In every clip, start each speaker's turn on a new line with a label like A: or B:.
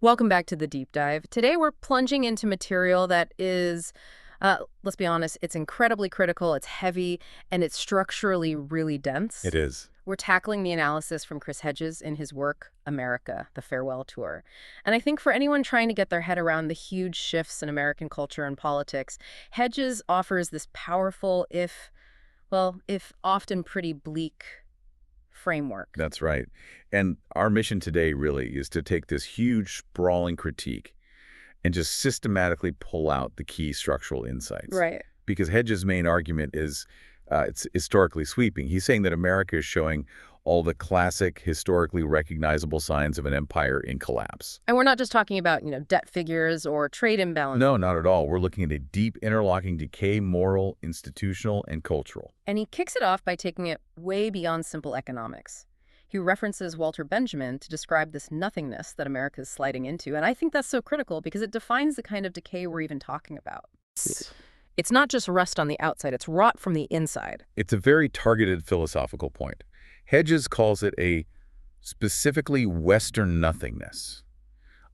A: Welcome back to the deep dive. Today we're plunging into material that is, let's be honest, it's incredibly critical, it's heavy, and it's structurally really dense.
B: It is.
A: We're tackling the analysis from Chris Hedges in his work, America, The Farewell Tour. And I think for anyone trying to get their head around the huge shifts in American culture and politics, Hedges offers this powerful, if often pretty bleak framework.
B: That's right. And our mission today really is to take this huge, sprawling critique and just systematically pull out the key structural insights.
A: Right.
B: Because Hedges' main argument is it's historically sweeping. He's saying that America is showing all the classic, historically recognizable signs of an empire in collapse.
A: And we're not just talking about, debt figures or trade imbalance.
B: No, not at all. We're looking at a deep, interlocking decay, moral, institutional, and cultural.
A: And he kicks it off by taking it way beyond simple economics. He references Walter Benjamin to describe this nothingness that America is sliding into. And I think that's so critical because it defines the kind of decay we're even talking about. It's not just rust on the outside, it's rot from the inside.
B: It's a very targeted philosophical point. Hedges calls it a specifically Western nothingness,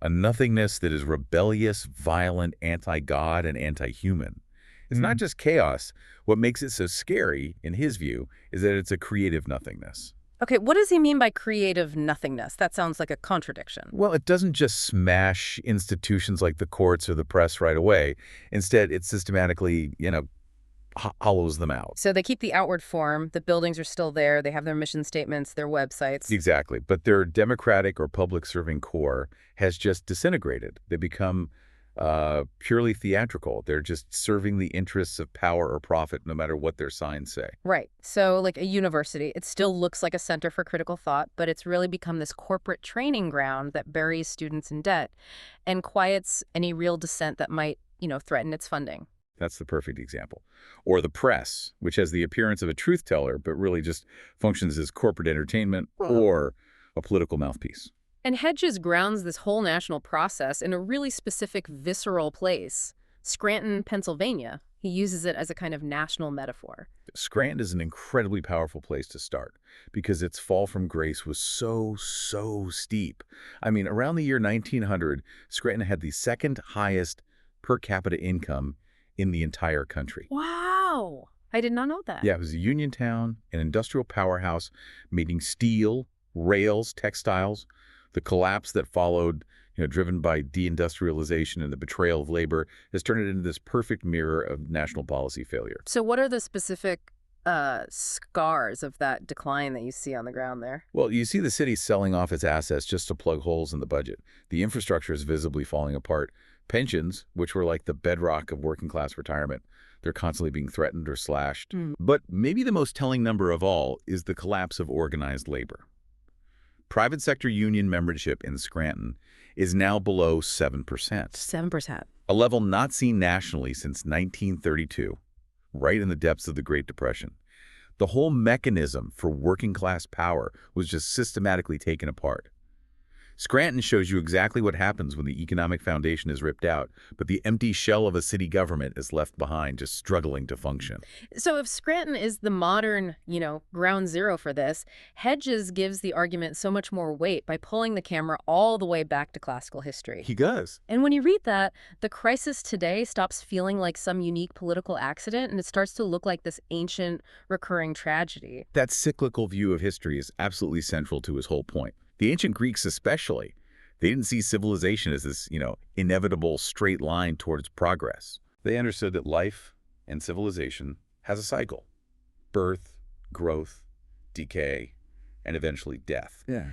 B: a nothingness that is rebellious, violent, anti-God, and anti-human. It's not just chaos. What makes it so scary, in his view, is that it's a creative nothingness.
A: Okay, what does he mean by creative nothingness? That sounds like a contradiction.
B: Well, it doesn't just smash institutions like the courts or the press right away. Instead, it systematically, hollows them out.
A: So they keep the outward form, the buildings are still there, they have their mission statements, their websites.
B: Exactly. But their democratic or public-serving core has just disintegrated. They become purely theatrical. They're just serving the interests of power or profit, no matter what their signs say.
A: Right. So like a university, it still looks like a center for critical thought, but it's really become this corporate training ground that buries students in debt and quiets any real dissent that might, threaten its funding.
B: That's the perfect example. Or the press, which has the appearance of a truth teller, but really just functions as corporate entertainment or a political mouthpiece.
A: And Hedges grounds this whole national process in a really specific, visceral place, Scranton, Pennsylvania. He uses it as a kind of national metaphor.
B: Scranton is an incredibly powerful place to start because its fall from grace was so steep. I mean, around the year 1900, Scranton had the second highest per capita income in the entire country.
A: Wow! I did not know that.
B: Yeah, it was a union town, an industrial powerhouse, making steel, rails, textiles. The collapse that followed, driven by deindustrialization and the betrayal of labor, has turned it into this perfect mirror of national policy failure.
A: So what are the specific scars of that decline that you see on the ground there?
B: Well, you see the city selling off its assets just to plug holes in the budget. The infrastructure is visibly falling apart. Pensions, which were like the bedrock of working-class retirement, they're constantly being threatened or slashed. But maybe the most telling number of all is the collapse of organized labor. Private sector union membership in Scranton is now below 7%.
A: 7%.
B: A level not seen nationally since 1932, right in the depths of the Great Depression. The whole mechanism for working-class power was just systematically taken apart. Scranton shows you exactly what happens when the economic foundation is ripped out, but the empty shell of a city government is left behind, just struggling to function.
A: So if Scranton is the modern, ground zero for this, Hedges gives the argument so much more weight by pulling the camera all the way back to classical history.
B: He does.
A: And when you read that, the crisis today stops feeling like some unique political accident, and it starts to look like this ancient, recurring tragedy.
B: That cyclical view of history is absolutely central to his whole point. The ancient Greeks especially, they didn't see civilization as this, inevitable straight line towards progress. They understood that life and civilization has a cycle: birth, growth, decay, and eventually death.
C: Yeah.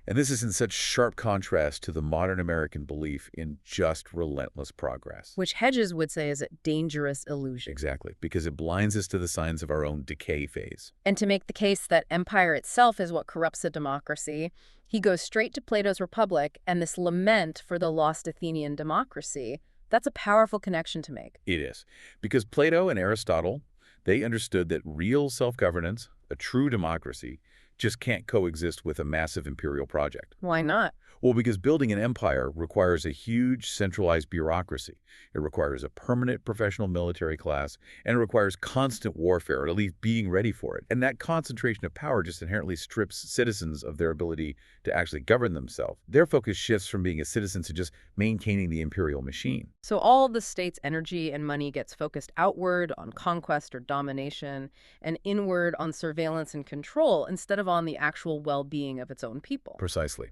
B: And this is in such sharp contrast to the modern American belief in just relentless progress.
A: Which Hedges would say is a dangerous illusion.
B: Exactly, because it blinds us to the signs of our own decay phase.
A: And to make the case that empire itself is what corrupts a democracy, he goes straight to Plato's Republic and this lament for the lost Athenian democracy. That's a powerful connection to make.
B: It is, because Plato and Aristotle, they understood that real self-governance, a true democracy, just can't coexist with a massive imperial project.
A: Why not?
B: Well, because building an empire requires a huge centralized bureaucracy. It requires a permanent professional military class, and it requires constant warfare, or at least being ready for it. And that concentration of power just inherently strips citizens of their ability to actually govern themselves. Their focus shifts from being a citizen to just maintaining the imperial machine.
A: So all of the state's energy and money gets focused outward on conquest or domination and inward on surveillance and control instead of on the actual well-being of its own people.
B: Precisely.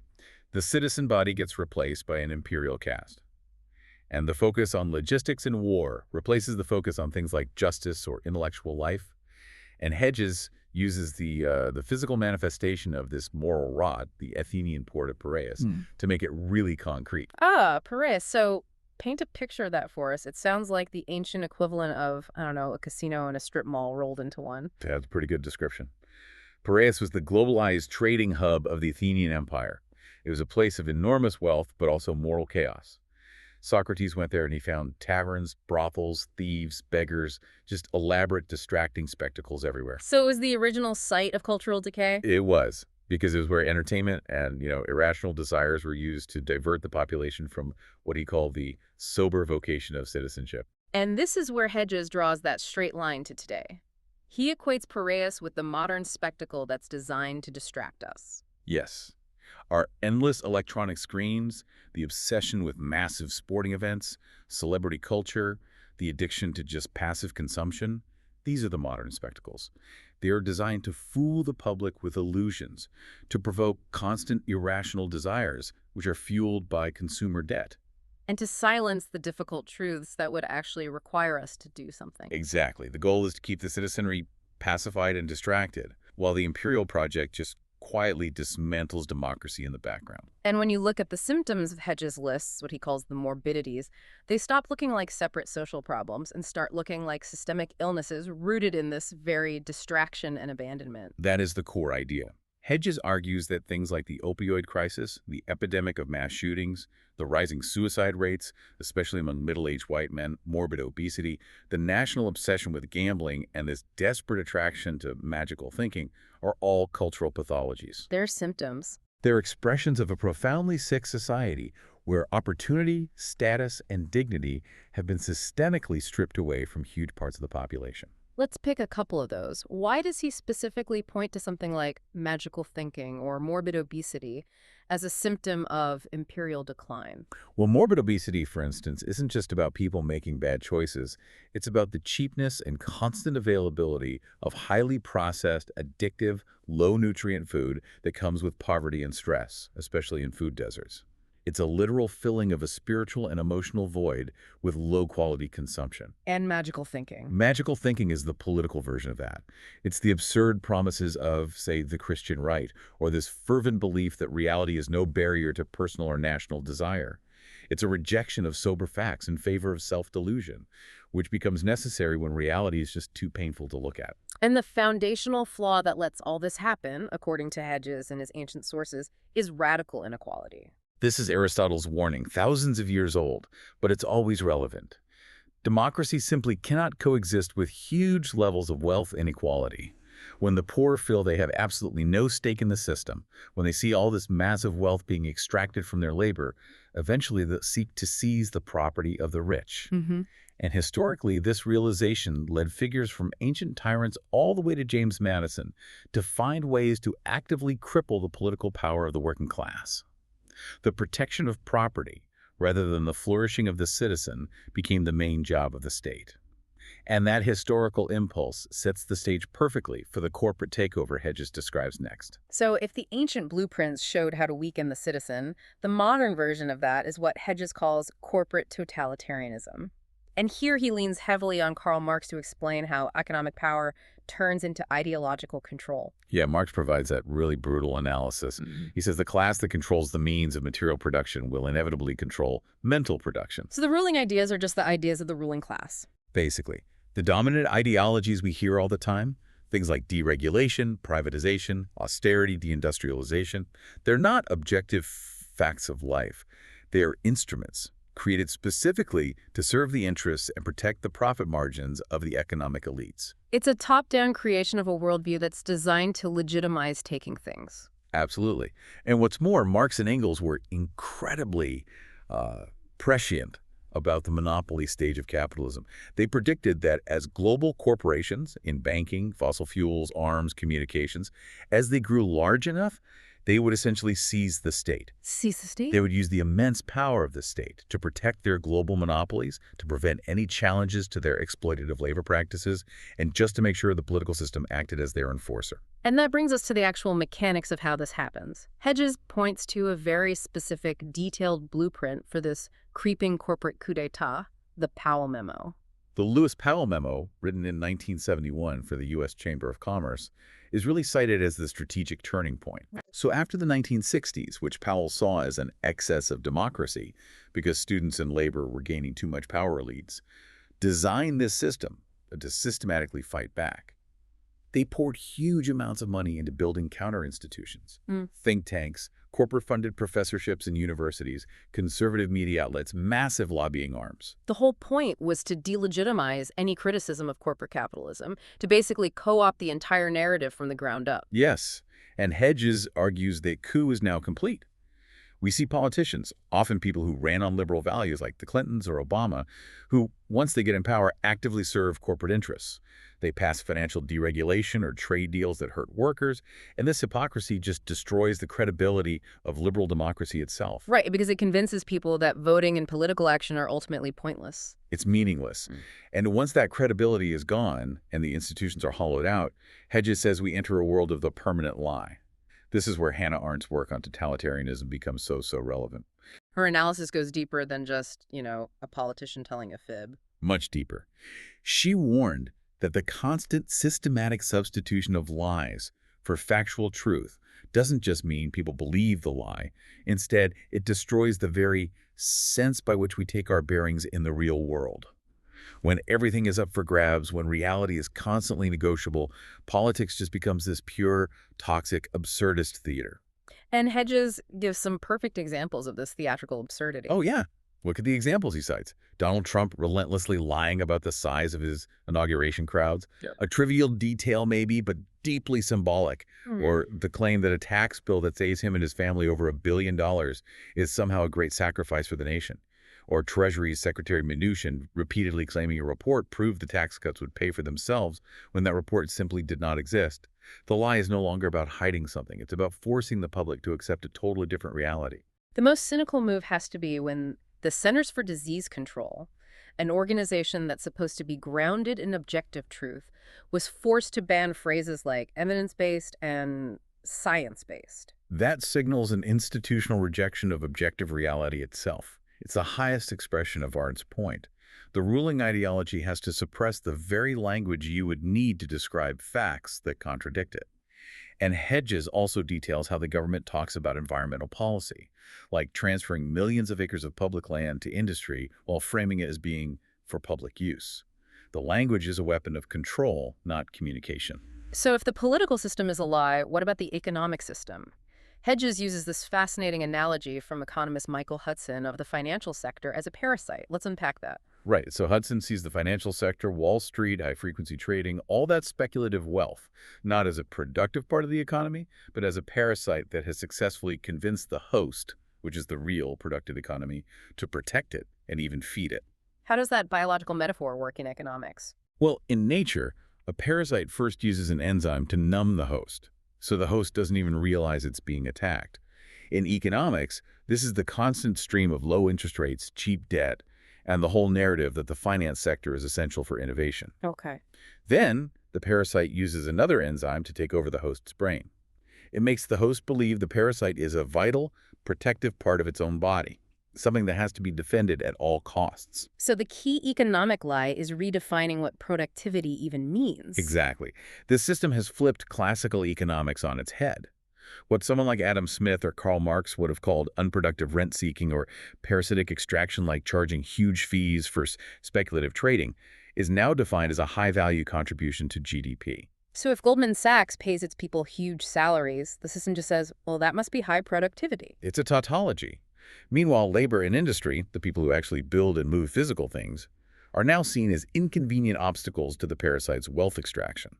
B: The citizen body gets replaced by an imperial caste. And the focus on logistics and war replaces the focus on things like justice or intellectual life. And Hedges uses the physical manifestation of this moral rot, the Athenian port of Piraeus, to make it really concrete.
A: Ah, Piraeus. So paint a picture of that for us. It sounds like the ancient equivalent of, I don't know, a casino and a strip mall rolled into one.
B: That's a pretty good description. Piraeus was the globalized trading hub of the Athenian Empire. It was a place of enormous wealth, but also moral chaos. Socrates went there and he found taverns, brothels, thieves, beggars, just elaborate, distracting spectacles everywhere.
A: So it was the original site of cultural decay?
B: It was, because it was where entertainment and, irrational desires were used to divert the population from what he called the sober vocation of citizenship.
A: And this is where Hedges draws that straight line to today. He equates Piraeus with the modern spectacle that's designed to distract us.
B: Yes. Our endless electronic screens, the obsession with massive sporting events, celebrity culture, the addiction to just passive consumption, these are the modern spectacles. They are designed to fool the public with illusions, to provoke constant irrational desires, which are fueled by consumer debt.
A: And to silence the difficult truths that would actually require us to do something.
B: Exactly. The goal is to keep the citizenry pacified and distracted, while the imperial project just quietly dismantles democracy in the background.
A: And when you look at the symptoms of Hedges' lists, what he calls the morbidities, they stop looking like separate social problems and start looking like systemic illnesses rooted in this very distraction and abandonment.
B: That is the core idea. Hedges argues that things like the opioid crisis, the epidemic of mass shootings, the rising suicide rates, especially among middle-aged white men, morbid obesity, the national obsession with gambling, and this desperate attraction to magical thinking are all cultural pathologies.
A: They're symptoms.
B: They're expressions of a profoundly sick society where opportunity, status, and dignity have been systemically stripped away from huge parts of the population.
A: Let's pick a couple of those. Why does he specifically point to something like magical thinking or morbid obesity as a symptom of imperial decline?
B: Well, morbid obesity, for instance, isn't just about people making bad choices. It's about the cheapness and constant availability of highly processed, addictive, low-nutrient food that comes with poverty and stress, especially in food deserts. It's a literal filling of a spiritual and emotional void with low-quality consumption.
A: And magical thinking.
B: Magical thinking is the political version of that. It's the absurd promises of, say, the Christian right, or this fervent belief that reality is no barrier to personal or national desire. It's a rejection of sober facts in favor of self-delusion, which becomes necessary when reality is just too painful to look at.
A: And the foundational flaw that lets all this happen, according to Hedges and his ancient sources, is radical inequality.
B: This is Aristotle's warning, thousands of years old, but it's always relevant. Democracy simply cannot coexist with huge levels of wealth inequality. When the poor feel they have absolutely no stake in the system, when they see all this massive wealth being extracted from their labor, eventually they'll seek to seize the property of the rich. And historically, this realization led figures from ancient tyrants all the way to James Madison to find ways to actively cripple the political power of the working class. The protection of property, rather than the flourishing of the citizen, became the main job of the state. And that historical impulse sets the stage perfectly for the corporate takeover Hedges describes next.
A: So if the ancient blueprints showed how to weaken the citizen, the modern version of that is what Hedges calls corporate totalitarianism. And here he leans heavily on Karl Marx to explain how economic power turns into ideological control.
B: Yeah, Marx provides that really brutal analysis. He says the class that controls the means of material production will inevitably control mental production.
A: So the ruling ideas are just the ideas of the ruling class.
B: Basically, the dominant ideologies we hear all the time, things like deregulation, privatization, austerity, deindustrialization, they're not objective facts of life. They are instruments created specifically to serve the interests and protect the profit margins of the economic elites.
A: It's a top-down creation of a worldview that's designed to legitimize taking things.
B: Absolutely. And what's more, Marx and Engels were incredibly uh, prescient about the monopoly stage of capitalism. They predicted that as global corporations in banking, fossil fuels, arms, communications, as they grew large enough, they would essentially seize the state.
A: Seize the state?
B: They would use the immense power of the state to protect their global monopolies, to prevent any challenges to their exploitative labor practices, and just to make sure the political system acted as their enforcer.
A: And that brings us to the actual mechanics of how this happens. Hedges points to a very specific, detailed blueprint for this creeping corporate coup d'etat, the Powell Memo.
B: The Lewis Powell Memo, written in 1971 for the U.S. Chamber of Commerce, is really cited as the strategic turning point. So after the 1960s, which Powell saw as an excess of democracy because students and labor were gaining too much power elites, designed this system to systematically fight back. They poured huge amounts of money into building counter-institutions, think tanks, corporate-funded professorships in universities, conservative media outlets, massive lobbying arms.
A: The whole point was to delegitimize any criticism of corporate capitalism, to basically co-opt the entire narrative from the ground up.
B: Yes, and Hedges argues that coup is now complete. We see politicians, often people who ran on liberal values like the Clintons or Obama, who, once they get in power, actively serve corporate interests. They pass financial deregulation or trade deals that hurt workers, and this hypocrisy just destroys the credibility of liberal democracy itself.
A: Right, because it convinces people that voting and political action are ultimately pointless.
B: It's meaningless. And once that credibility is gone and the institutions are hollowed out, Hedges says we enter a world of the permanent lie. This is where Hannah Arendt's work on totalitarianism becomes so relevant.
A: Her analysis goes deeper than just, a politician telling a fib.
B: Much deeper. She warned that the constant systematic substitution of lies for factual truth doesn't just mean people believe the lie. Instead, it destroys the very sense by which we take our bearings in the real world. When everything is up for grabs, when reality is constantly negotiable, politics just becomes this pure, toxic, absurdist theater.
A: And Hedges gives some perfect examples of this theatrical absurdity.
B: Oh, yeah. Look at the examples he cites. Donald Trump relentlessly lying about the size of his inauguration crowds. Yeah. A trivial detail maybe, but deeply symbolic. Or the claim that a tax bill that saves him and his family over $1 billion is somehow a great sacrifice for the nation. Or Treasury Secretary Mnuchin repeatedly claiming a report proved the tax cuts would pay for themselves when that report simply did not exist. The lie is no longer about hiding something. It's about forcing the public to accept a totally different reality.
A: The most cynical move has to be when the Centers for Disease Control, an organization that's supposed to be grounded in objective truth, was forced to ban phrases like evidence-based and science-based.
B: That signals an institutional rejection of objective reality itself. It's the highest expression of Arendt's point. The ruling ideology has to suppress the very language you would need to describe facts that contradict it. And Hedges also details how the government talks about environmental policy, like transferring millions of acres of public land to industry while framing it as being for public use. The language is a weapon of control, not communication.
A: So if the political system is a lie, what about the economic system? Hedges uses this fascinating analogy from economist Michael Hudson of the financial sector as a parasite. Let's unpack that.
B: Right. So Hudson sees the financial sector, Wall Street, high-frequency trading, all that speculative wealth, not as a productive part of the economy, but as a parasite that has successfully convinced the host, which is the real productive economy, to protect it and even feed it.
A: How does that biological metaphor work in economics?
B: Well, in nature, a parasite first uses an enzyme to numb the host, so the host doesn't even realize it's being attacked. In economics, this is the constant stream of low interest rates, cheap debt, and the whole narrative that the finance sector is essential for innovation.
A: Okay.
B: Then, the parasite uses another enzyme to take over the host's brain. It makes the host believe the parasite is a vital, protective part of its own body, something that has to be defended at all costs.
A: So the key economic lie is redefining what productivity even means.
B: Exactly. This system has flipped classical economics on its head. What someone like Adam Smith or Karl Marx would have called unproductive rent-seeking or parasitic extraction, like charging huge fees for speculative trading, is now defined as a high-value contribution to GDP.
A: So if Goldman Sachs pays its people huge salaries, the system just says, well, that must be high productivity.
B: It's a tautology. Meanwhile, labor and industry, the people who actually build and move physical things, are now seen as inconvenient obstacles to the parasite's wealth extraction.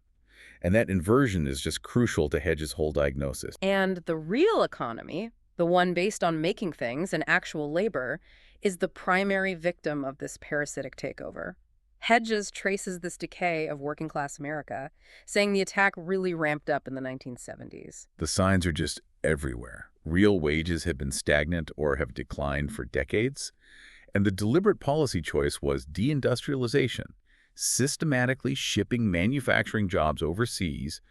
B: And that inversion is just crucial to Hedges' whole diagnosis.
A: And the real economy, the one based on making things and actual labor, is the primary victim of this parasitic takeover. Hedges traces this decay of working-class America, saying the attack really ramped up in the 1970s.
B: The signs are just everywhere. Real wages have been stagnant or have declined for decades. And the deliberate policy choice was deindustrialization, systematically shipping manufacturing jobs overseas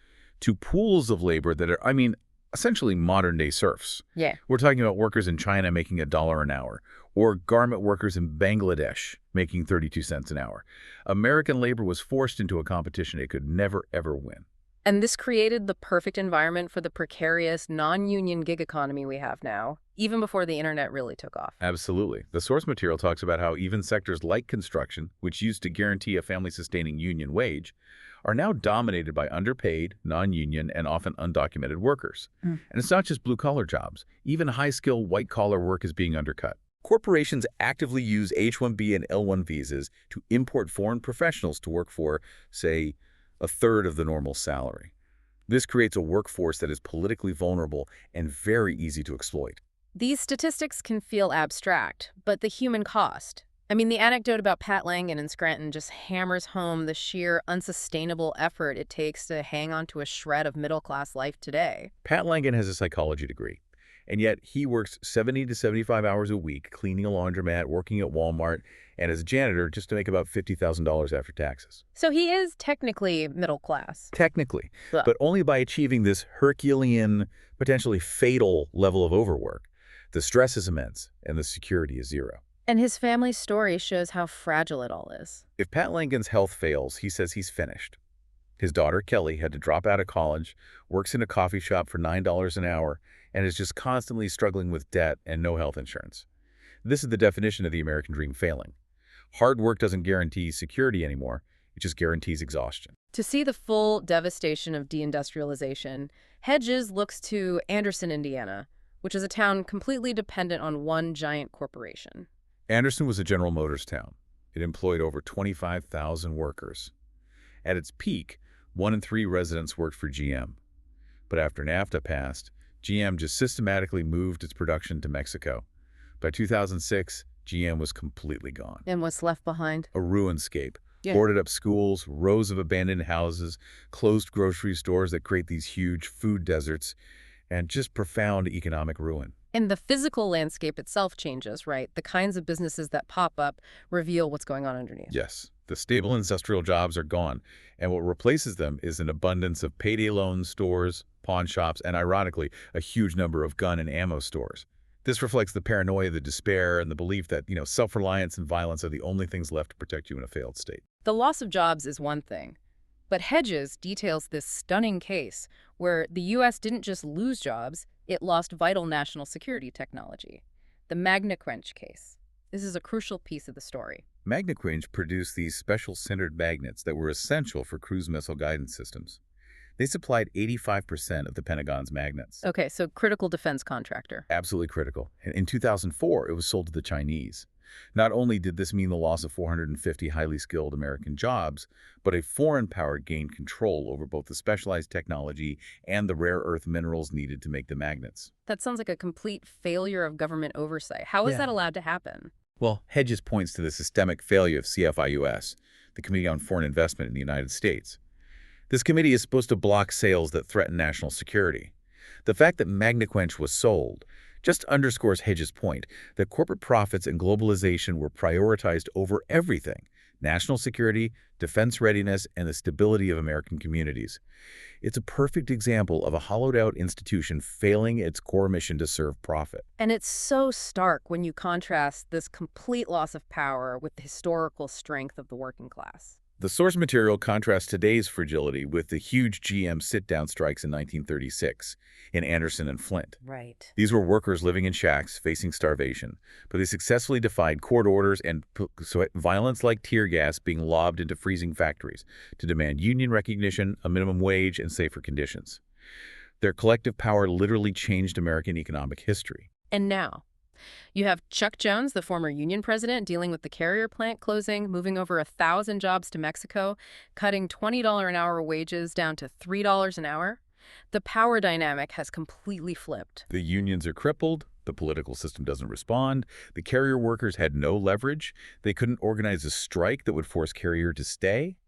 B: to pools of labor that are, essentially modern-day serfs.
A: Yeah.
B: We're talking about workers in China making $1 an hour, or garment workers in Bangladesh making 32 cents an hour. American labor was forced into a competition it could never, ever win.
A: And this created the perfect environment for the precarious, non-union gig economy we have now, even before the internet really took off.
B: Absolutely. The source material talks about how even sectors like construction, which used to guarantee a family-sustaining union wage, are now dominated by underpaid, non-union, and often undocumented workers. And it's not just blue-collar jobs. Even high-skill, white-collar work is being undercut. Corporations actively use H-1B and L-1 visas to import foreign professionals to work for, say, a third of the normal salary. This creates a workforce that is politically vulnerable and very easy to exploit.
A: These statistics can feel abstract, but the human cost. The anecdote about Pat Langan in Scranton just hammers home the sheer unsustainable effort it takes to hang on to a shred of middle-class life today.
B: Pat Langan has a psychology degree, and yet he works 70 to 75 hours a week cleaning a laundromat, working at Walmart, and as a janitor just to make about $50,000 after taxes.
A: So he is technically middle class.
B: Technically,
A: Ugh.
B: but only by achieving this Herculean, potentially fatal level of overwork. The stress is immense, and the security is zero.
A: And his family's story shows how fragile it all is.
B: If Pat Langan's health fails, he says he's finished. His daughter, Kelly, had to drop out of college, works in a coffee shop for $9 an hour, and is just constantly struggling with debt and no health insurance. This is the definition of the American dream failing. Hard work doesn't guarantee security anymore. It just guarantees exhaustion.
A: To see the full devastation of deindustrialization, Hedges looks to Anderson, Indiana, which is a town completely dependent on one giant corporation.
B: Anderson was a General Motors town. It employed over 25,000 workers. At its peak, 1 in 3 residents worked for GM. But after NAFTA passed, GM just systematically moved its production to Mexico. By 2006, GM was completely gone.
A: And what's left behind?
B: A ruinscape.
A: Yeah.
B: Boarded up schools, rows of abandoned houses, closed grocery stores that create these huge food deserts, and just profound economic ruin.
A: And the physical landscape itself changes, right? The kinds of businesses that pop up reveal what's going on underneath.
B: Yes, the stable industrial jobs are gone, and what replaces them is an abundance of payday loan stores, pawn shops, and ironically, a huge number of gun and ammo stores. This reflects the paranoia, the despair, and the belief that, self-reliance and violence are the only things left to protect you in a failed state.
A: The loss of jobs is one thing, but Hedges details this stunning case where the U.S. didn't just lose jobs, it lost vital national security technology. The Magna-Quench case. This is a crucial piece of the story.
B: Magna-Quench produced these special sintered magnets that were essential for cruise missile guidance systems. They supplied 85% of the Pentagon's magnets.
A: Okay, so critical defense contractor.
B: Absolutely critical. And in 2004, it was sold to the Chinese. Not only did this mean the loss of 450 highly skilled American jobs, but a foreign power gained control over both the specialized technology and the rare earth minerals needed to make the magnets.
A: That sounds like a complete failure of government oversight. How is that allowed to happen?
B: Well, Hedges points to the systemic failure of CFIUS, the Committee on Foreign Investment in the United States. This committee is supposed to block sales that threaten national security. The fact that Magna-Quench was sold just underscores Hedges' point that corporate profits and globalization were prioritized over everything: national security, defense readiness, and the stability of American communities. It's a perfect example of a hollowed-out institution failing its core mission to serve profit.
A: And it's so stark when you contrast this complete loss of power with the historical strength of the working class.
B: The source material contrasts today's fragility with the huge GM sit-down strikes in 1936 in Anderson and Flint.
A: Right.
B: These were workers living in shacks, facing starvation, but they successfully defied court orders and violence like tear gas being lobbed into freezing factories to demand union recognition, a minimum wage, and safer conditions. Their collective power literally changed American economic history.
A: And now, You have Chuck Jones, the former union president, dealing with the carrier plant closing, moving over 1,000 jobs to Mexico, cutting $20 an hour wages down to $3 an hour. The power dynamic has completely flipped.
B: The unions are crippled. The political system doesn't respond. The carrier workers had no leverage. They couldn't organize a strike that would force carrier to stay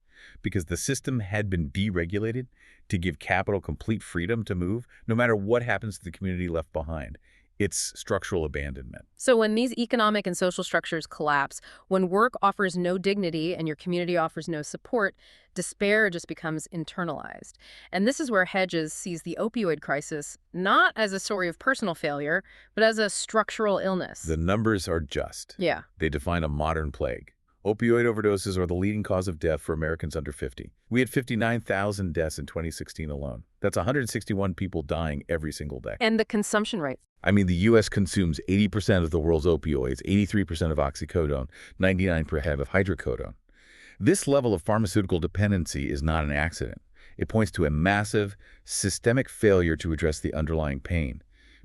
B: because the system had been deregulated to give capital complete freedom to move, no matter what happens to the community left behind. It's structural abandonment.
A: So when these economic and social structures collapse, when work offers no dignity and your community offers no support, despair just becomes internalized. And this is where Hedges sees the opioid crisis not as a story of personal failure, but as a structural illness.
B: The numbers are just.
A: Yeah.
B: They define a modern plague. Opioid overdoses are the leading cause of death for Americans under 50. We had 59,000 deaths in 2016 alone. That's 161 people dying every single day.
A: And the consumption rate.
B: I mean, the U.S. consumes 80% of the world's opioids, 83% of oxycodone, 99% of hydrocodone. This level of pharmaceutical dependency is not an accident. It points to a massive, systemic failure to address the underlying pain,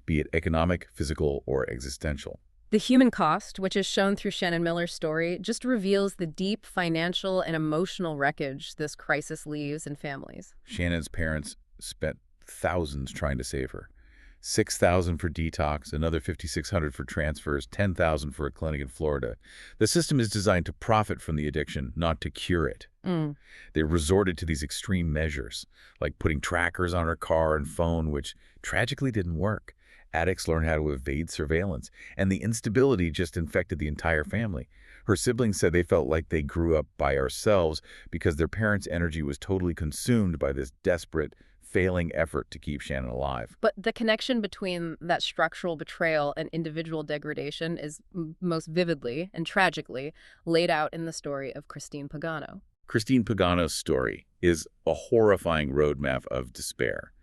B: be it economic, physical, or existential.
A: The human cost, which is shown through Shannon Miller's story, just reveals the deep financial and emotional wreckage this crisis leaves in families.
B: Shannon's parents spent thousands trying to save her. $6,000 for detox, another $5,600 for transfers, $10,000 for a clinic in Florida. The system is designed to profit from the addiction, not to cure it. They resorted to these extreme measures, like putting trackers on her car and phone, which tragically didn't work. Addicts learn how to evade surveillance, and the instability just infected the entire family. Her siblings said they felt like they grew up by ourselves because their parents' energy was totally consumed by this desperate, failing effort to keep Shannon alive.
A: But the connection between that structural betrayal and individual degradation is most vividly and tragically laid out in the story of Christine Pagano.
B: Christine Pagano's story is a horrifying roadmap of despair.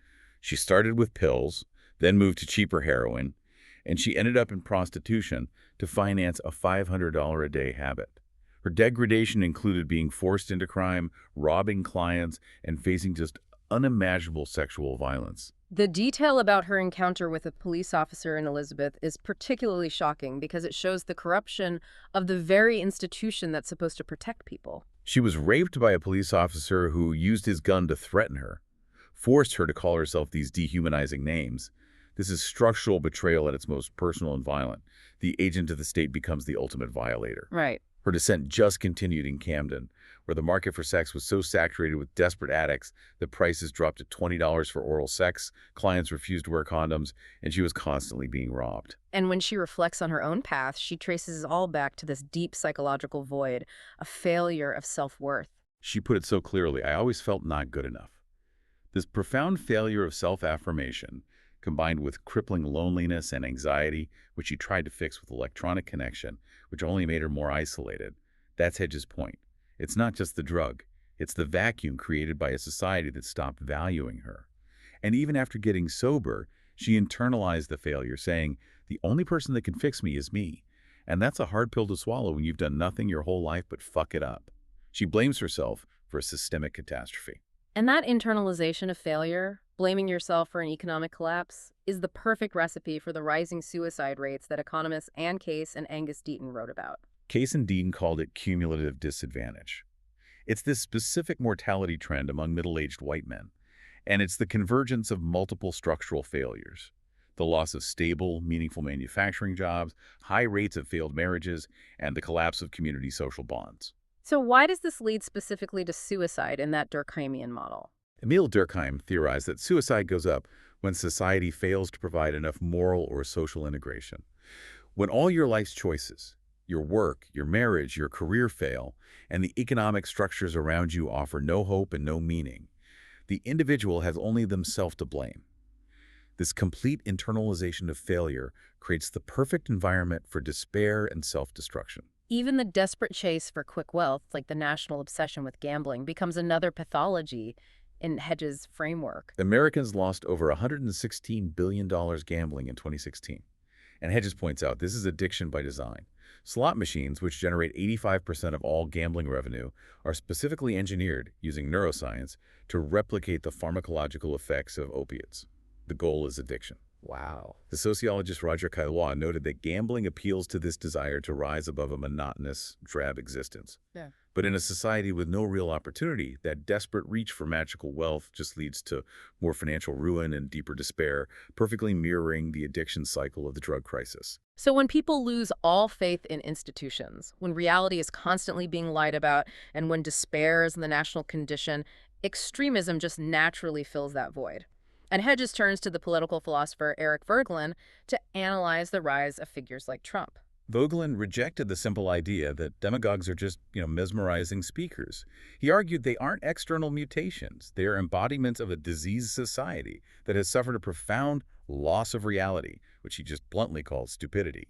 B: She started with pills, then moved to cheaper heroin, and she ended up in prostitution to finance a $500 a day habit. Her degradation included being forced into crime, robbing clients, and facing just unimaginable sexual violence.
A: The detail about her encounter with a police officer in Elizabeth is particularly shocking because it shows the corruption of the very institution that's supposed to protect people.
B: She was raped by a police officer who used his gun to threaten her, forced her to call herself these dehumanizing names. This is structural betrayal at its most personal and violent. The agent of the state becomes the ultimate violator.
A: Right.
B: Her descent just continued in Camden, where the market for sex was so saturated with desperate addicts that prices dropped to $20 for oral sex, clients refused to wear condoms, and she was constantly being robbed.
A: And when she reflects on her own path, she traces it all back to this deep psychological void, a failure of self-worth.
B: She put it so clearly, I always felt not good enough. This profound failure of self-affirmation, combined with crippling loneliness and anxiety, which she tried to fix with electronic connection, which only made her more isolated. That's Hedges' point. It's not just the drug. It's the vacuum created by a society that stopped valuing her. And even after getting sober, she internalized the failure, saying, the only person that can fix me is me. And that's a hard pill to swallow when you've done nothing your whole life but fuck it up. She blames herself for a systemic catastrophe.
A: And that internalization of failure, blaming yourself for an economic collapse, is the perfect recipe for the rising suicide rates that economists Ann Case and Angus Deaton wrote about.
B: Case and Dean called it cumulative disadvantage. It's this specific mortality trend among middle-aged white men, and it's the convergence of multiple structural failures. The loss of stable, meaningful manufacturing jobs, high rates of failed marriages, and the collapse of community social bonds.
A: So why does this lead specifically to suicide in that Durkheimian model?
B: Emil Durkheim theorized that suicide goes up when society fails to provide enough moral or social integration. When all your life's choices, your work, your marriage, your career fail, and the economic structures around you offer no hope and no meaning, the individual has only themselves to blame. This complete internalization of failure creates the perfect environment for despair and self-destruction.
A: Even the desperate chase for quick wealth, like the national obsession with gambling, becomes another pathology in Hedges' framework.
B: Americans lost over $116 billion gambling in 2016. And Hedges points out this is addiction by design. Slot machines, which generate 85% of all gambling revenue, are specifically engineered using neuroscience to replicate the pharmacological effects of opiates. The goal is addiction. Wow. The sociologist Roger Caillois noted that gambling appeals to this desire to rise above a monotonous, drab existence.
A: Yeah.
B: But in a society with no real opportunity, that desperate reach for magical wealth just leads to more financial ruin and deeper despair, perfectly mirroring the addiction cycle of the drug crisis.
A: So when people lose all faith in institutions, when reality is constantly being lied about, and when despair is the national condition, extremism just naturally fills that void. And Hedges turns to the political philosopher Eric Voegelin to analyze the rise of figures like Trump.
B: Vogelin rejected the simple idea that demagogues are just, mesmerizing speakers. He argued they aren't external mutations. They are embodiments of a diseased society that has suffered a profound loss of reality, which he just bluntly called stupidity.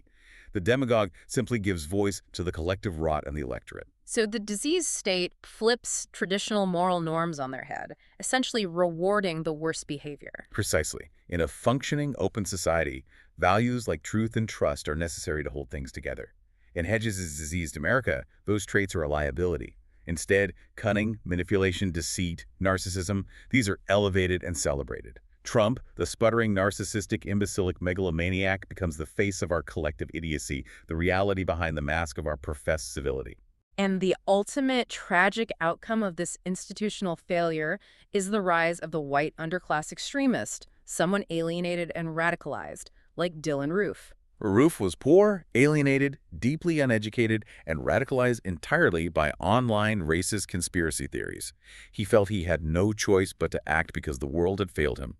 B: The demagogue simply gives voice to the collective rot in the electorate.
A: So the diseased state flips traditional moral norms on their head, essentially rewarding the worst behavior.
B: Precisely. In a functioning, open society, values like truth and trust are necessary to hold things together. In Hedges' diseased America, those traits are a liability. Instead, cunning, manipulation, deceit, narcissism, these are elevated and celebrated. Trump, the sputtering, narcissistic, imbecilic megalomaniac, becomes the face of our collective idiocy, the reality behind the mask of our professed civility.
A: And the ultimate tragic outcome of this institutional failure is the rise of the white underclass extremist, someone alienated and radicalized, like Dylan Roof.
B: Roof was poor, alienated, deeply uneducated, and radicalized entirely by online racist conspiracy theories. He felt he had no choice but to act because the world had failed him.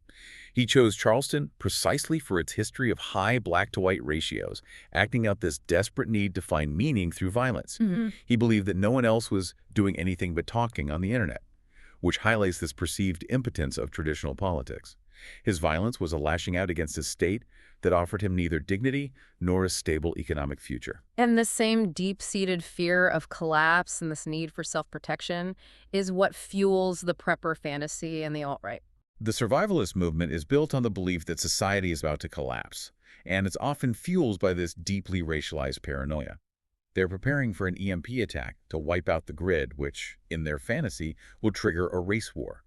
B: He chose Charleston precisely for its history of high black-to-white ratios, acting out this desperate need to find meaning through violence. He believed that no one else was doing anything but talking on the internet, which highlights this perceived impotence of traditional politics. His violence was a lashing out against a state that offered him neither dignity nor a stable economic future.
A: And the same deep-seated fear of collapse and this need for self-protection is what fuels the prepper fantasy and the alt-right.
B: The survivalist movement is built on the belief that society is about to collapse, and it's often fueled by this deeply racialized paranoia. They're preparing for an EMP attack to wipe out the grid, which, in their fantasy, will trigger a race war.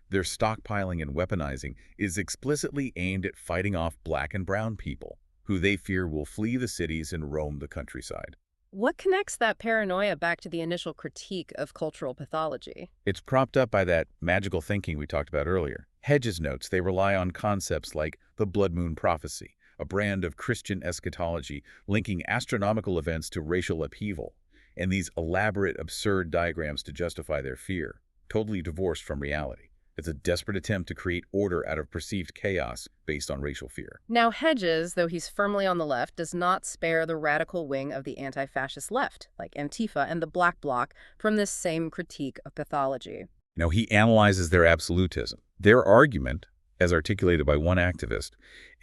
B: Their stockpiling and weaponizing is explicitly aimed at fighting off black and brown people, who they fear will flee the cities and roam the countryside.
A: What connects that paranoia back to the initial critique of cultural pathology?
B: It's propped up by that magical thinking we talked about earlier. Hedges notes they rely on concepts like the blood moon prophecy, a brand of Christian eschatology linking astronomical events to racial upheaval, and these elaborate, absurd diagrams to justify their fear, totally divorced from reality. It's a desperate attempt to create order out of perceived chaos based on racial fear.
A: Now, Hedges, though he's firmly on the left, does not spare the radical wing of the anti-fascist left, like Antifa and the Black Bloc, from this same critique of pathology.
B: Now, he analyzes their absolutism. Their argument, as articulated by one activist,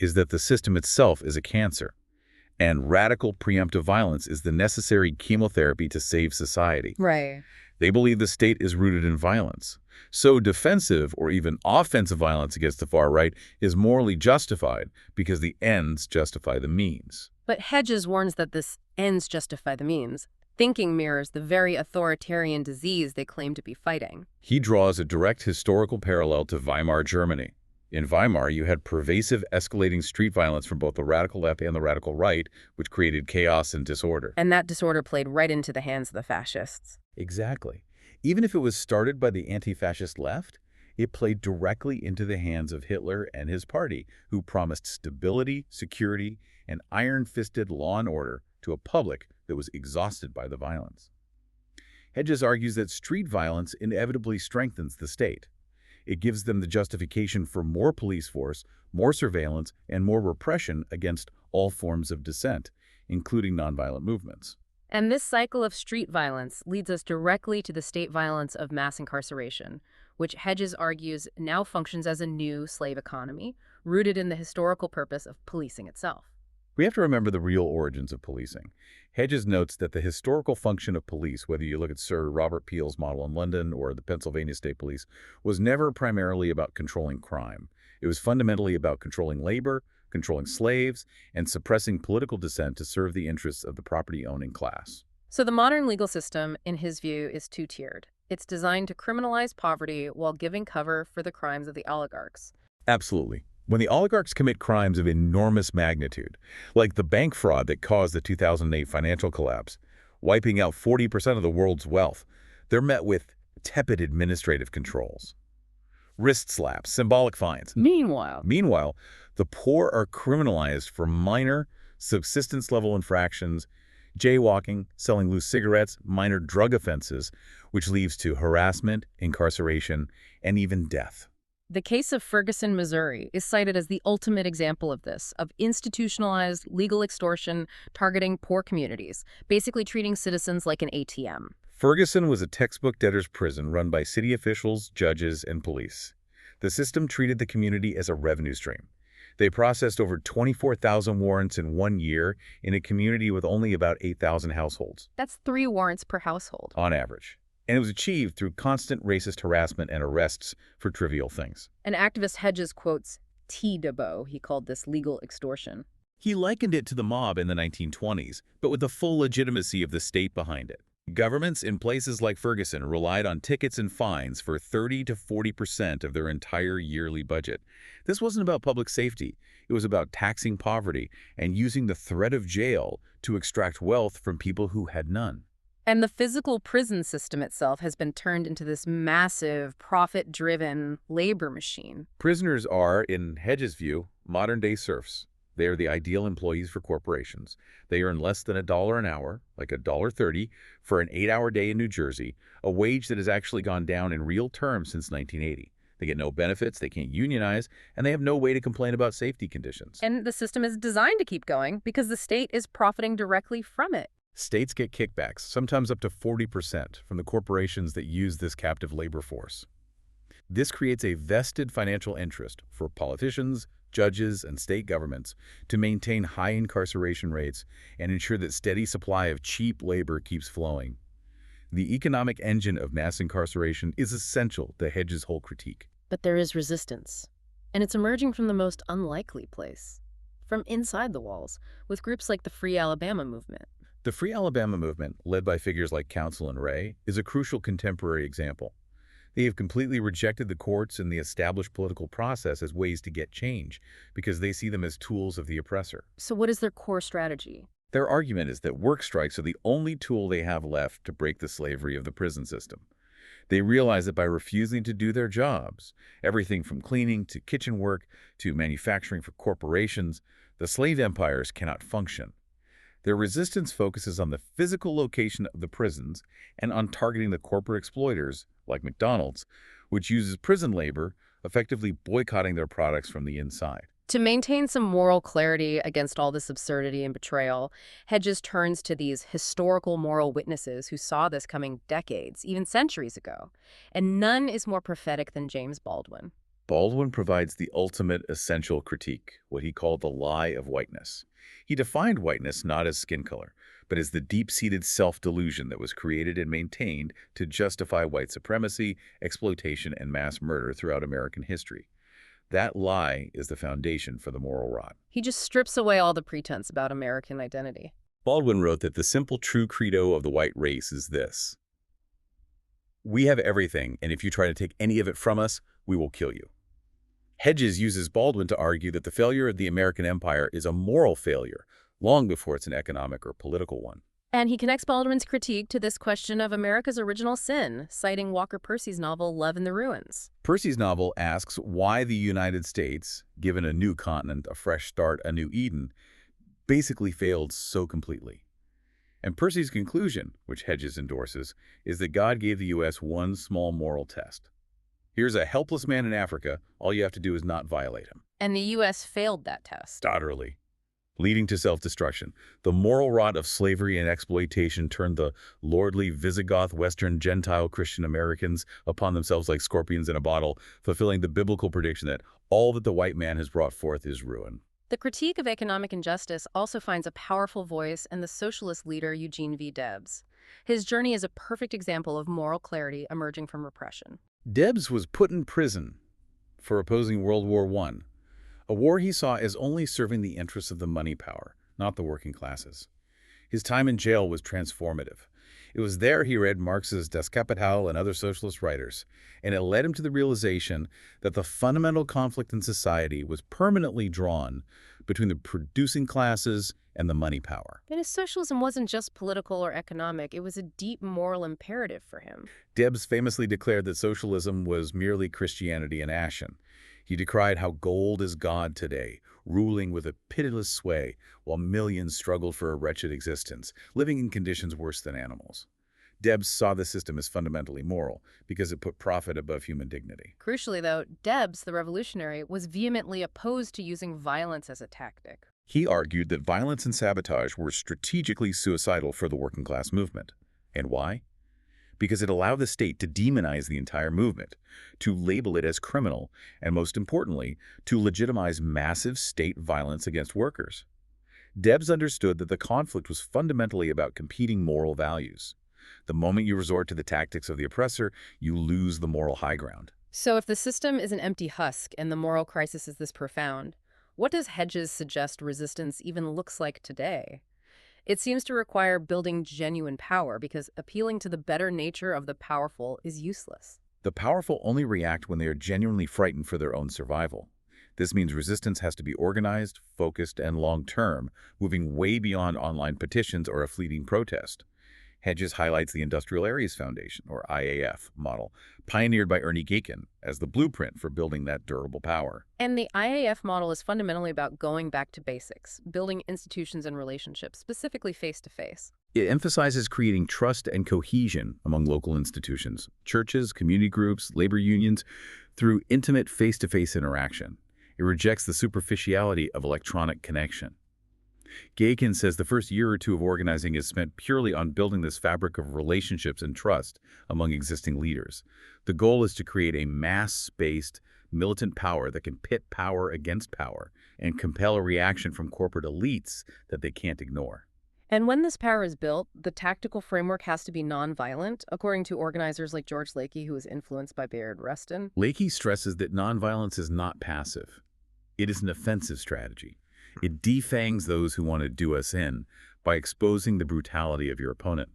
B: is that the system itself is a cancer, and radical preemptive violence is the necessary chemotherapy to save society.
A: Right.
B: They believe the state is rooted in violence. So defensive or even offensive violence against the far right is morally justified because the ends justify the means.
A: But Hedges warns that this ends justify the means. Thinking mirrors the very authoritarian disease they claim to be fighting.
B: He draws a direct historical parallel to Weimar Germany. In Weimar, you had pervasive escalating street violence from both the radical left and the radical right, which created chaos and disorder.
A: And that disorder played right into the hands of the fascists.
B: Exactly. Even if it was started by the anti-fascist left, it played directly into the hands of Hitler and his party, who promised stability, security, and iron-fisted law and order to a public that was exhausted by the violence. Hedges argues that street violence inevitably strengthens the state. It gives them the justification for more police force, more surveillance, and more repression against all forms of dissent, including nonviolent movements.
A: And this cycle of street violence leads us directly to the state violence of mass incarceration, which Hedges argues now functions as a new slave economy, rooted in the historical purpose of policing itself.
B: We have to remember the real origins of policing. Hedges notes that the historical function of police, whether you look at Sir Robert Peel's model in London or the Pennsylvania State Police, was never primarily about controlling crime. It was fundamentally about controlling labor, controlling slaves, and suppressing political dissent to serve the interests of the property-owning class.
A: So the modern legal system, in his view, is two-tiered. It's designed to criminalize poverty while giving cover for the crimes of the oligarchs.
B: Absolutely. When the oligarchs commit crimes of enormous magnitude, like the bank fraud that caused the 2008 financial collapse, wiping out 40% of the world's wealth, they're met with tepid administrative controls. Wrist slaps, symbolic fines.
A: Meanwhile,
B: Meanwhile, the poor are criminalized for minor, subsistence-level infractions, jaywalking, selling loose cigarettes, minor drug offenses, which leads to harassment, incarceration, and even death.
A: the case of Ferguson, Missouri, is cited as the ultimate example of this, of institutionalized legal extortion targeting poor communities, basically treating citizens like an ATM.
B: Ferguson was a textbook debtor's prison run by city officials, judges, and police. The system treated the community as a revenue stream. They processed over 24,000 warrants in 1 year in a community with only about 8,000 households,
A: That's 3 warrants per household.
B: on average. And it was achieved through constant racist harassment and arrests for trivial things.
A: An activist Hedges quotes T-Debo, he called this legal extortion.
B: He likened it to the mob in the 1920s, but with the full legitimacy of the state behind it. Governments in places like Ferguson relied on tickets and fines for 30 to 40% of their entire yearly budget. This wasn't about public safety. It was about taxing poverty and using the threat of jail to extract wealth from people who had none.
A: And the physical prison system itself has been turned into this massive, profit-driven labor machine.
B: Prisoners are, in Hedges' view, modern-day serfs. They are the ideal employees for corporations. They earn less than $1 an hour, like $1.30, for an 8-hour day in New Jersey, a wage that has actually gone down in real terms since 1980. They get no benefits, they can't unionize, and they have no way to complain about safety conditions.
A: And the system is designed to keep going because the state is profiting directly from it.
B: States get kickbacks, sometimes up to 40%, from the corporations that use this captive labor force. This creates a vested financial interest for politicians, judges, and state governments to maintain high incarceration rates and ensure that steady supply of cheap labor keeps flowing. The economic engine of mass incarceration is essential to Hedges' whole critique.
A: But there is resistance, and it's emerging from the most unlikely place, from inside the walls, with groups like the Free Alabama movement.
B: The Free Alabama movement, led by figures like Counsel and Ray, is a crucial contemporary example. They have completely rejected the courts and the established political process as ways to get change, because they see them as tools of the oppressor.
A: So what is their core strategy?
B: Their argument is that work strikes are the only tool they have left to break the slavery of the prison system. They realize that by refusing to do their jobs, everything from cleaning to kitchen work to manufacturing for corporations, the slave empires cannot function. Their resistance focuses on the physical location of the prisons and on targeting the corporate exploiters, like McDonald's, which uses prison labor, effectively boycotting their products from the inside.
A: To maintain some moral clarity against all this absurdity and betrayal, Hedges turns to these historical moral witnesses who saw this coming decades, even centuries ago. And none is more prophetic than James Baldwin.
B: Baldwin provides the ultimate essential critique, what he called the lie of whiteness. He defined whiteness not as skin color, but as the deep-seated self-delusion that was created and maintained to justify white supremacy, exploitation, and mass murder throughout American history. That lie is the foundation for the moral rot.
A: He just strips away all the pretense about American identity.
B: Baldwin wrote that the simple true credo of the white race is this: we have everything, and if you try to take any of it from us, we will kill you. Hedges uses Baldwin to argue that the failure of the American empire is a moral failure, long before it's an economic or political one.
A: And he connects Baldwin's critique to this question of America's original sin, citing Walker Percy's novel Love in the Ruins.
B: Percy's novel asks why the United States, given a new continent, a fresh start, a new Eden, basically failed so completely. And Percy's conclusion, which Hedges endorses, is that God gave the U.S. one small moral test. Here's a helpless man in Africa. All you have to do is not violate him.
A: And the U.S. failed that test.
B: Utterly. Leading to self-destruction. The moral rot of slavery and exploitation turned the lordly Visigoth Western Gentile Christian Americans upon themselves like scorpions in a bottle, fulfilling the biblical prediction that all that the white man has brought forth is ruin.
A: The critique of economic injustice also finds a powerful voice in the socialist leader Eugene V. Debs. His journey is a perfect example of moral clarity emerging from repression.
B: Debs was put in prison for opposing World War I, a war he saw as only serving the interests of the money power, not the working classes. His time in jail was transformative. It was there he read Marx's Das Kapital and other socialist writers, and it led him to the realization that the fundamental conflict in society was permanently drawn between the producing classes and the money power.
A: And his socialism wasn't just political or economic, it was a deep moral imperative for him.
B: Debs famously declared that socialism was merely Christianity in action. He decried how gold is God today, ruling with a pitiless sway while millions struggled for a wretched existence, living in conditions worse than animals. Debs saw the system as fundamentally moral because it put profit above human dignity.
A: Crucially, though, Debs, the revolutionary, was vehemently opposed to using violence as a tactic.
B: He argued that violence and sabotage were strategically suicidal for the working class movement. And why? Because it allowed the state to demonize the entire movement, to label it as criminal, and most importantly, to legitimize massive state violence against workers. Debs understood that the conflict was fundamentally about competing moral values. The moment you resort to the tactics of the oppressor, you lose the moral high ground.
A: So if the system is an empty husk and the moral crisis is this profound, what does Hedges suggest resistance even looks like today? It seems to require building genuine power because appealing to the better nature of the powerful is useless.
B: The powerful only react when they are genuinely frightened for their own survival. This means resistance has to be organized, focused, and long-term, moving way beyond online petitions or a fleeting protest. Hedges highlights the Industrial Areas Foundation, or IAF, model, pioneered by Ernie Gakin, as the blueprint for building that durable power.
A: And the IAF model is fundamentally about going back to basics, building institutions and relationships, specifically face-to-face.
B: It emphasizes creating trust and cohesion among local institutions, churches, community groups, labor unions, through intimate face-to-face interaction. It rejects the superficiality of electronic connection. Gakin says the first year or two of organizing is spent purely on building this fabric of relationships and trust among existing leaders. The goal is to create a mass-based, militant power that can pit power against power and compel a reaction from corporate elites that they can't ignore.
A: And when this power is built, the tactical framework has to be nonviolent, according to organizers like George Lakey, who was influenced by Bayard Rustin.
B: Lakey stresses that nonviolence is not passive. It is an offensive strategy. It defangs those who want to do us in by exposing the brutality of your opponent.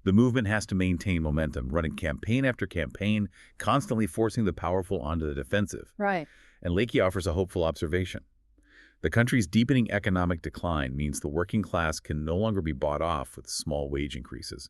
B: The movement has to maintain momentum, running campaign after campaign, constantly forcing the powerful onto the defensive.
A: Right.
B: And Lakey offers a hopeful observation. The country's deepening economic decline means the working class can no longer be bought off with small wage increases.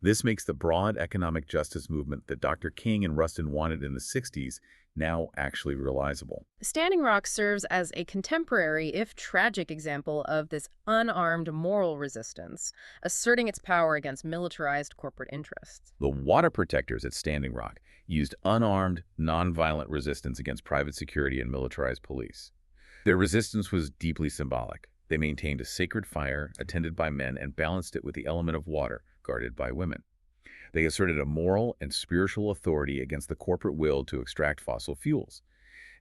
B: This makes the broad economic justice movement that Dr. King and Rustin wanted in the 60s now actually realizable.
A: Standing Rock serves as a contemporary, if tragic, example of this unarmed moral resistance, asserting its power against militarized corporate interests.
B: The water protectors at Standing Rock used unarmed, nonviolent resistance against private security and militarized police. Their resistance was deeply symbolic. They maintained a sacred fire attended by men and balanced it with the element of water guarded by women. They asserted a moral and spiritual authority against the corporate will to extract fossil fuels.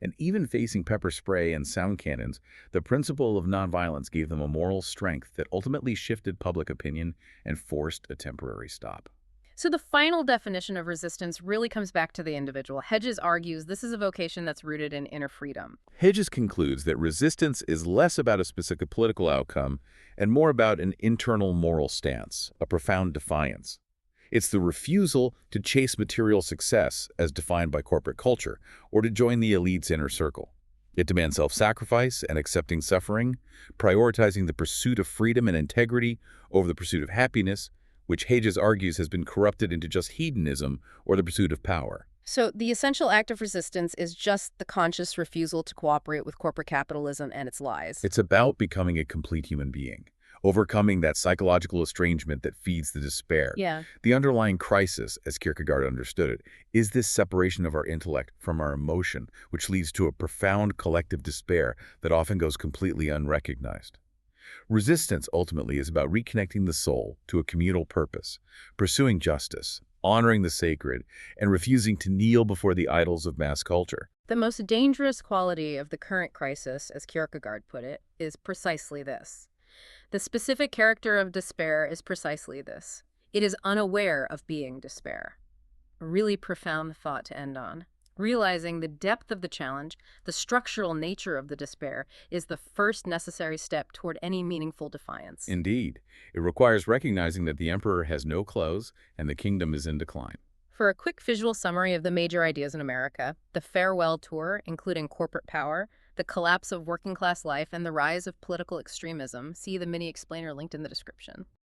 B: And even facing pepper spray and sound cannons, the principle of nonviolence gave them a moral strength that ultimately shifted public opinion and forced a temporary stop.
A: So the final definition of resistance really comes back to the individual. Hedges argues this is a vocation that's rooted in inner freedom.
B: Hedges concludes that resistance is less about a specific political outcome and more about an internal moral stance, a profound defiance. It's the refusal to chase material success as defined by corporate culture or to join the elite's inner circle. It demands self-sacrifice and accepting suffering, prioritizing the pursuit of freedom and integrity over the pursuit of happiness, which Hedges argues has been corrupted into just hedonism or the pursuit of power.
A: So the essential act of resistance is just the conscious refusal to cooperate with corporate capitalism and its lies.
B: It's about becoming a complete human being, overcoming that psychological estrangement that feeds the despair.
A: Yeah.
B: The underlying crisis, as Kierkegaard understood it, is this separation of our intellect from our emotion, which leads to a profound collective despair that often goes completely unrecognized. Resistance ultimately is about reconnecting the soul to a communal purpose, pursuing justice, honoring the sacred, and refusing to kneel before the idols of mass culture.
A: The most dangerous quality of the current crisis, as Kierkegaard put it, is precisely this. The specific character of despair is precisely this. It is unaware of being despair. A really profound thought to end on. Realizing the depth of the challenge, the structural nature of the despair, is the first necessary step toward any meaningful defiance.
B: Indeed, it requires recognizing that the emperor has no clothes and the kingdom is in decline.
A: For a quick visual summary of the major ideas in America, the farewell tour, including corporate power, the collapse of working class life, and the rise of political extremism, see the mini explainer linked in the description.